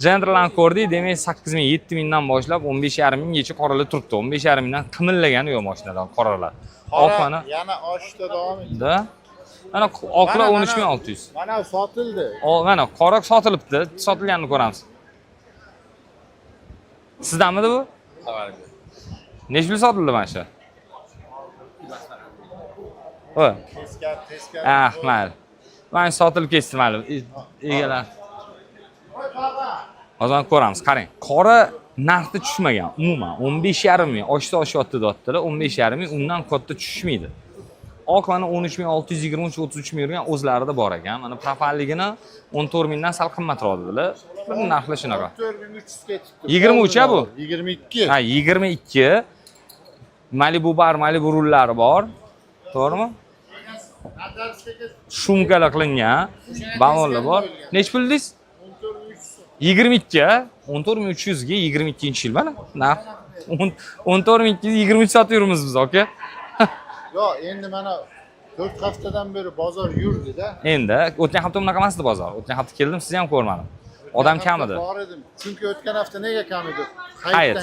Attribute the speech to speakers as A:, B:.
A: Genderlarni ko'rdik, demak 8 ming, 7 mingdan boshlab 15,5 minggacha qoralar turibdi. 15,5 mingdan qimillagani yo'q mashinalar, qoralar. Oq mana
B: yana oshishda davom etdi.
A: da. Mana oqlar 13,600.
B: Mana sotildi.
A: Mana qora sotilibdi, sotilganini ko'ramiz. Sizdanmidi bu? Necha pul sotildi mana shu? Voy.
B: Teskari.
A: Mayli. Mana sotilib ketdi mayli. Egalar. Hozir ko'ramiz, qarang. Qora narxi tushmagan. Umuman 15,5 ming, oshyapti deyaptilar. 15,5 ming undan katta tushmaydi. Oq mana 13,623 ming yurgan o'zlarida bor ekan. Mana profilligini 14 mingdan sal qimmatroq dedilar. Bir narxlar shunaqa.
B: 4300 ketibdi.
A: 23 a bu?
B: 22.
A: Ha, 22. Malibu bar, Malibu rullari bor. To'g'rimi? Shumkalar qilingan. Balonlar bor. Nech pul dedingiz? 22 a? 14,300 ga 22-yil mana. Narx 14,223 sotyapmiz biz, aka.
B: Yo'q, endi mana 4 haftadan beri bozor yurdi-da.
A: Endi o'tgan hafta bunaqa emasdi bozor. O'tgan hafta keldim, sizni ham ko'rmadim. Odam kam edi.
B: Bor edim. Chunki o'tgan hafta nega kam edi?
A: Hayit.